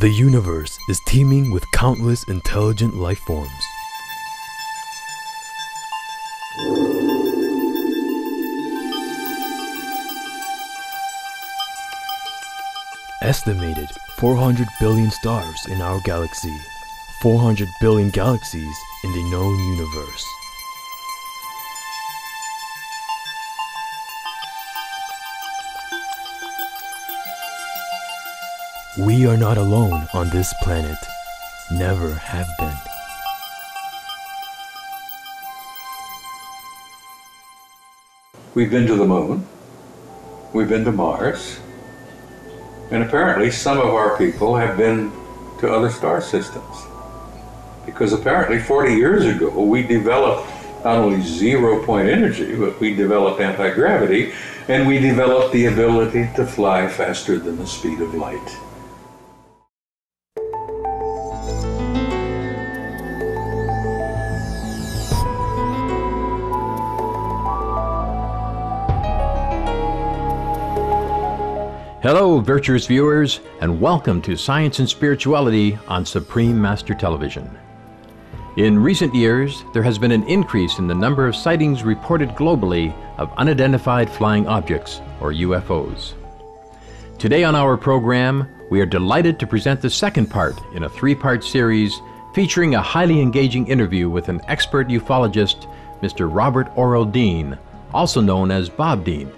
The universe is teeming with countless intelligent life forms. Estimated 400 billion stars in our galaxy, 400 billion galaxies in the known universe. We are not alone on this planet, never have been. We've been to the moon, we've been to Mars, and apparently some of our people have been to other star systems. Because apparently 40 years ago we developed not only zero-point energy, but we developed anti-gravity, and we developed the ability to fly faster than the speed of light. Hello, virtuous viewers, and welcome to Science and Spirituality on Supreme Master Television. In recent years, there has been an increase in the number of sightings reported globally of unidentified flying objects, or UFOs. Today on our program, we are delighted to present the second part in a three-part series featuring a highly engaging interview with an expert ufologist, Mr. Robert Orrell Dean, also known as Bob Dean,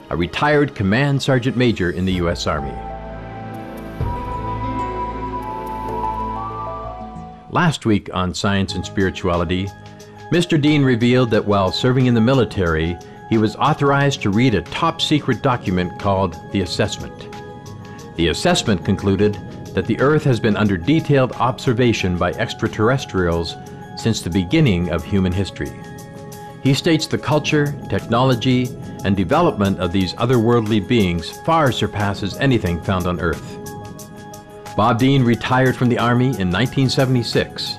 a retired Command Sergeant Major in the U.S. Army. Last week on Science and Spirituality, Mr. Dean revealed that while serving in the military, he was authorized to read a top-secret document called the Assessment. The assessment concluded that the Earth has been under detailed observation by extraterrestrials since the beginning of human history. He states the culture, technology, and development of these otherworldly beings far surpasses anything found on Earth. Bob Dean retired from the Army in 1976,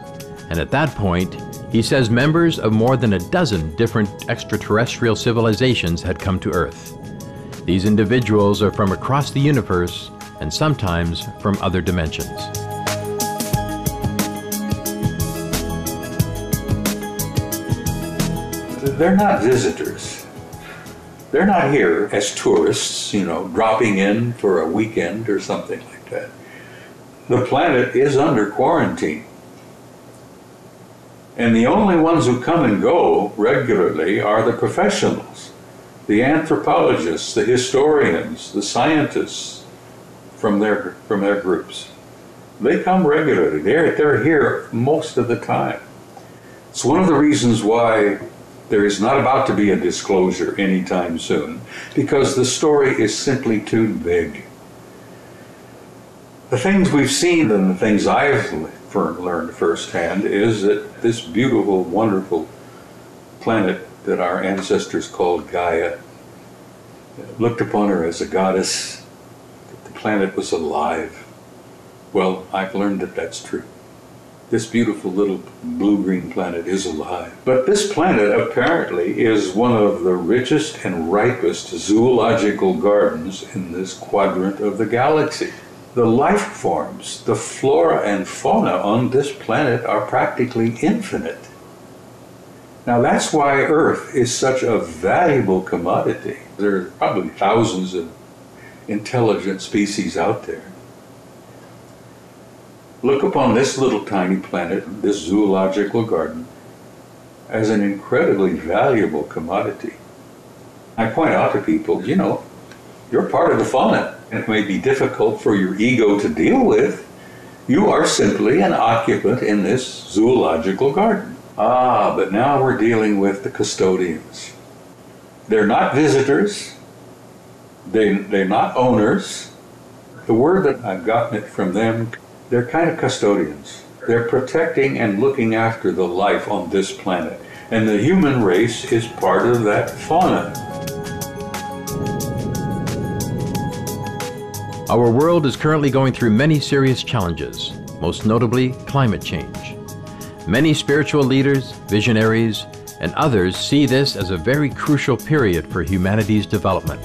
and at that point, he says members of more than a dozen different extraterrestrial civilizations had come to Earth. These individuals are from across the universe and sometimes from other dimensions. They're not visitors. They're not here as tourists, dropping in for a weekend or something like that. The planet is under quarantine. And the only ones who come and go regularly are the professionals, the anthropologists, the historians, the scientists from their groups. They come regularly. They're here most of the time. It's one of the reasons why there is not about to be a disclosure anytime soon, because the story is simply too big. The things we've seen and the things I've learned firsthand is that this beautiful, wonderful planet that our ancestors called Gaia looked upon her as a goddess, that the planet was alive. Well, I've learned that that's true. This beautiful little blue-green planet is alive. But this planet apparently is one of the richest and ripest zoological gardens in this quadrant of the galaxy. The life forms, the flora and fauna on this planet are practically infinite. Now that's why Earth is such a valuable commodity. There are probably thousands of intelligent species out there. Look upon this little tiny planet, this zoological garden, as an incredibly valuable commodity. I point out to people, you're part of the fauna. It may be difficult for your ego to deal with. You are simply an occupant in this zoological garden. But now we're dealing with the custodians. They're not visitors. They're not owners. The word that I've gotten it from them, they're kind of custodians. They're protecting and looking after the life on this planet. And the human race is part of that fauna. Our world is currently going through many serious challenges, most notably climate change. Many spiritual leaders, visionaries, and others see this as a very crucial period for humanity's development.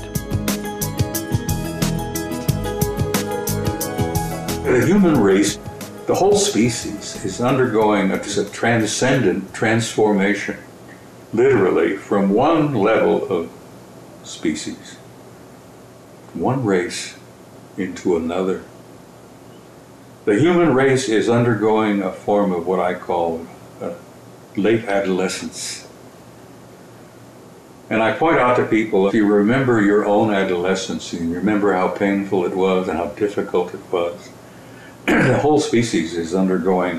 The human race, the whole species, is undergoing a transcendent transformation, literally, from one level of species, one race, into another. The human race is undergoing a form of what I call late adolescence. And I point out to people, if you remember your own adolescence, and you remember how painful it was and how difficult it was, the whole species is undergoing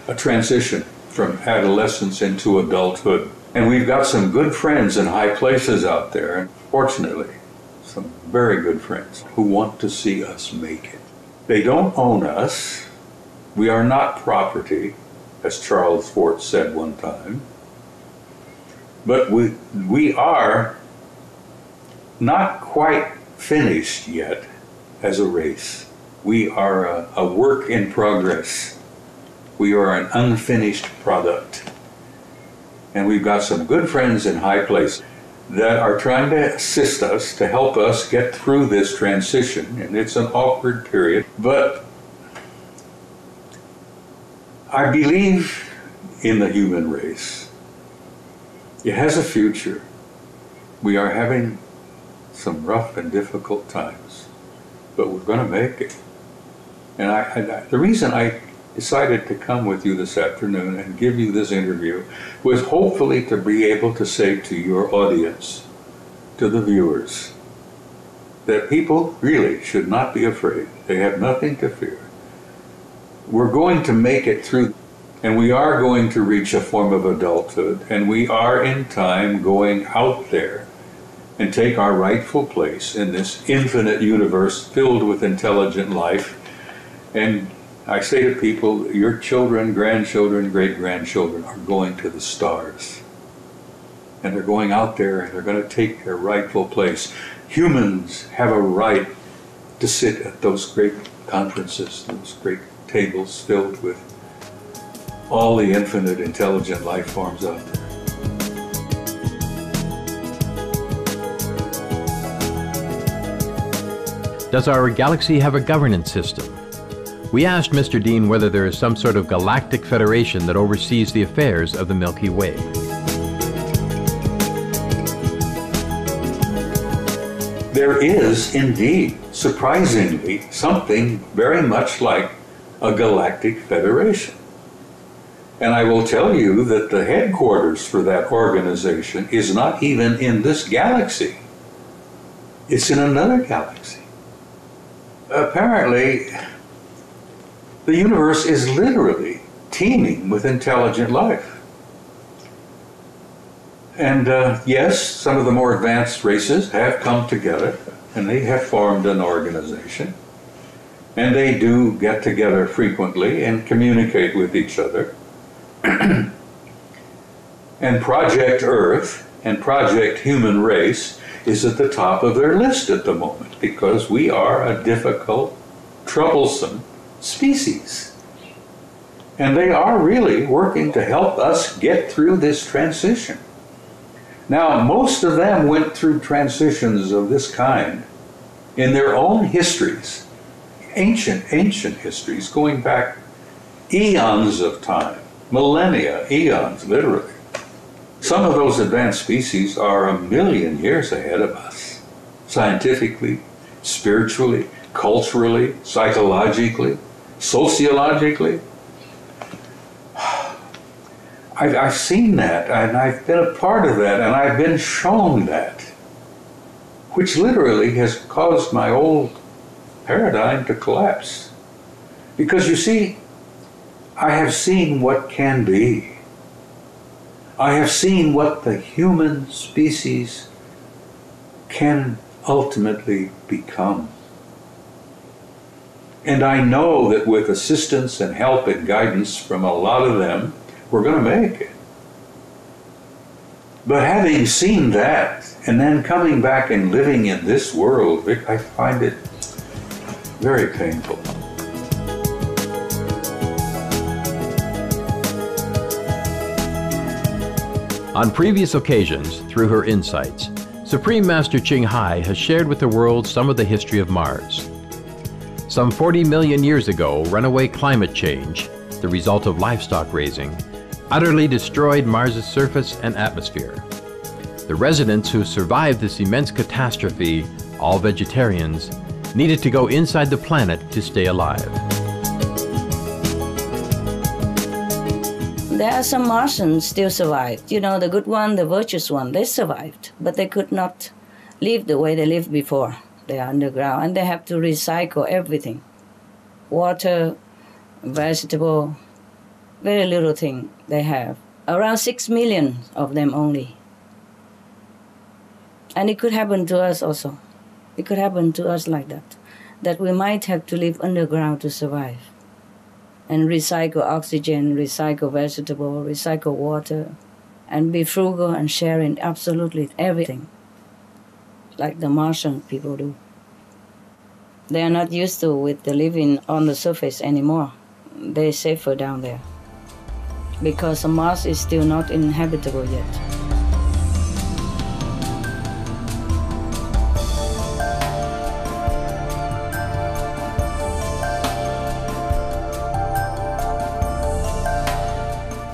a transition from adolescence into adulthood. And we've got some good friends in high places out there, and fortunately, some very good friends who want to see us make it. They don't own us. We are not property, as Charles Fort said one time. But we are not quite finished yet as a race. We are a work in progress. We are an unfinished product. And we've got some good friends in high places that are trying to assist us, to help us get through this transition. And it's an awkward period. But I believe in the human race. It has a future. We are having some rough and difficult times, but we're going to make it. And the reason I decided to come with you this afternoon and give you this interview was hopefully to be able to say to your audience, to the viewers, that people really should not be afraid. They have nothing to fear. We're going to make it through, and we are going to reach a form of adulthood, and we are in time going out there and take our rightful place in this infinite universe filled with intelligent life. And I say to people, your children, grandchildren, great-grandchildren are going to the stars. And they're going out there and they're going to take their rightful place. Humans have a right to sit at those great conferences, those great tables filled with all the infinite intelligent life forms out there. Does our galaxy have a governance system? We asked Mr. Dean whether there is some sort of galactic federation that oversees the affairs of the Milky Way. There is indeed, surprisingly, something very much like a galactic federation. And I will tell you that the headquarters for that organization is not even in this galaxy. It's in another galaxy. Apparently, the universe is literally teeming with intelligent life. And yes, some of the more advanced races have come together and they have formed an organization. And they do get together frequently and communicate with each other. And Project Earth and Project Human Race is at the top of their list at the moment because we are a difficult, troublesome species. And they are really working to help us get through this transition. Now, most of them went through transitions of this kind in their own histories, ancient histories, going back eons of time, millennia, eons, literally. Some of those advanced species are 1 million years ahead of us, scientifically, spiritually, culturally, psychologically, sociologically. I've seen that, and I've been a part of that, and I've been shown that, which literally has caused my old paradigm to collapse. Because you see, I have seen what can be. I have seen what the human species can ultimately become. And I know that with assistance and help and guidance from a lot of them, we're going to make it. But having seen that, and then coming back and living in this world, I find it very painful. On previous occasions, through her insights, Supreme Master Ching Hai has shared with the world some of the history of Mars. Some 40 million years ago, runaway climate change, the result of livestock raising, utterly destroyed Mars' surface and atmosphere. The residents who survived this immense catastrophe, all vegetarians, needed to go inside the planet to stay alive. There are some Martians still survived. You know, the good one, the virtuous one, they survived, but they could not live the way they lived before. They are underground, and they have to recycle everything. Water, vegetable, very little thing they have. Around 6 million of them only. And it could happen to us also. It could happen to us like that we might have to live underground to survive. And recycle oxygen, recycle vegetable, recycle water, and be frugal and sharing absolutely everything, like the Martian people do. They are not used to with the living on the surface anymore. They're safer down there, because Mars is still not inhabitable yet.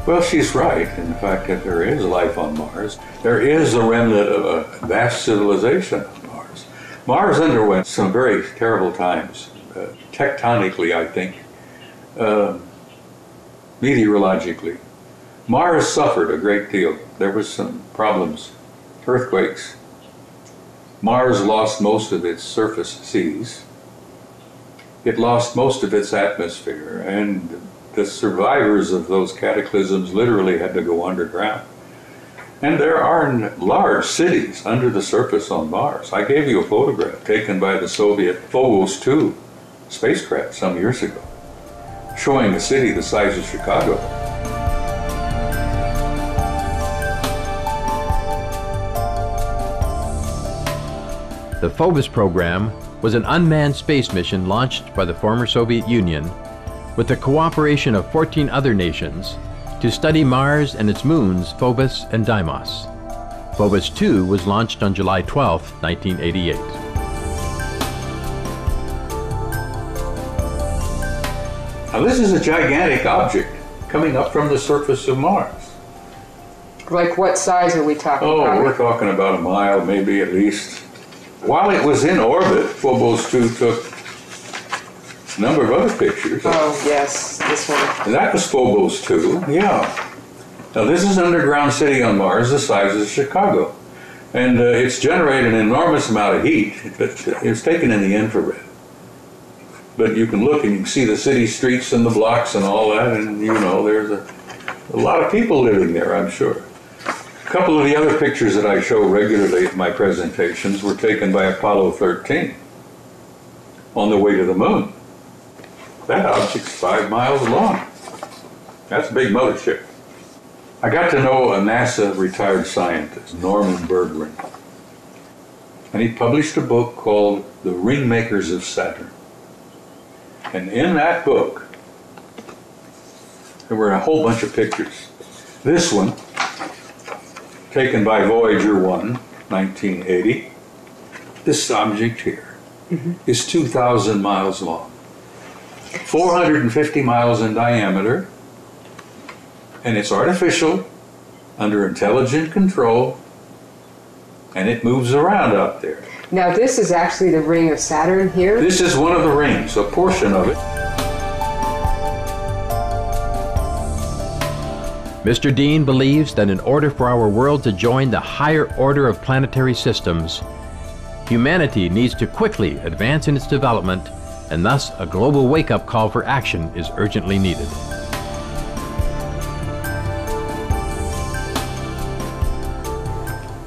Well, she's right in the fact that there is life on Mars. There is a remnant of a vast civilization on Mars. Mars underwent some very terrible times, tectonically, I think, meteorologically. Mars suffered a great deal. There was some problems, earthquakes. Mars lost most of its surface seas. It lost most of its atmosphere, and the survivors of those cataclysms literally had to go underground. And there are large cities under the surface on Mars. I gave you a photograph taken by the Soviet Phobos 2 spacecraft some years ago, showing a city the size of Chicago. The Phobos program was an unmanned space mission launched by the former Soviet Union with the cooperation of 14 other nations to study Mars and its moons Phobos and Deimos. Phobos 2 was launched on July 12, 1988. Now this is a gigantic object coming up from the surface of Mars. Like what size are we talking about? Oh, we're talking about a mile, maybe at least. While it was in orbit, Phobos 2 took a number of other pictures. Oh, yes, this one. And that was Phobos 2, yeah. Now this is an underground city on Mars the size of Chicago. And it's generated an enormous amount of heat, but it's taken in the infrared. But you can look and you can see the city streets and the blocks and all that, and you know, there's a lot of people living there, I'm sure. A couple of the other pictures that I show regularly at my presentations were taken by Apollo 13 on the way to the moon. That object's 5 miles long. That's a big mothership. I got to know a NASA retired scientist, Norman Berggren, and he published a book called The Ringmakers of Saturn. And in that book, there were a whole bunch of pictures. This one, taken by Voyager 1, 1980, this object here is 2,000 miles long, 450 miles in diameter, and it's artificial, under intelligent control, and it moves around out there. Now this is actually the ring of Saturn here? This is one of the rings, a portion of it. Mr. Dean believes that in order for our world to join the higher order of planetary systems, humanity needs to quickly advance in its development, and thus a global wake-up call for action is urgently needed.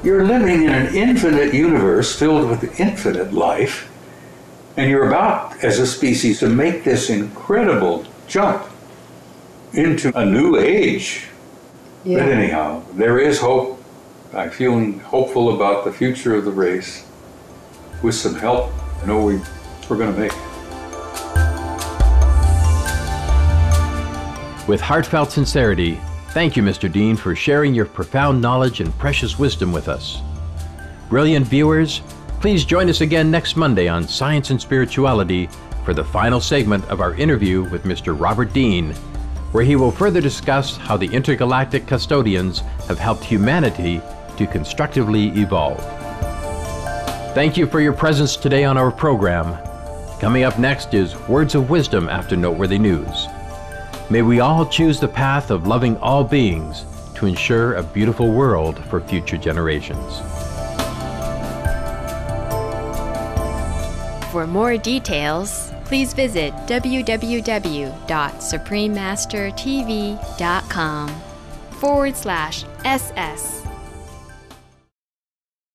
You're living in an infinite universe filled with infinite life, and you're about, as a species, to make this incredible jump into a new age. Yeah. But anyhow, there is hope. I'm feeling hopeful about the future of the race. With some help, I know we're going to make it. With heartfelt sincerity, thank you, Mr. Dean, for sharing your profound knowledge and precious wisdom with us. Brilliant viewers, please join us again next Monday on Science and Spirituality for the final segment of our interview with Mr. Robert Dean, where he will further discuss how the intergalactic custodians have helped humanity to constructively evolve. Thank you for your presence today on our program. Coming up next is Words of Wisdom after Noteworthy News. May we all choose the path of loving all beings to ensure a beautiful world for future generations. For more details, please visit www.suprememastertv.com/SS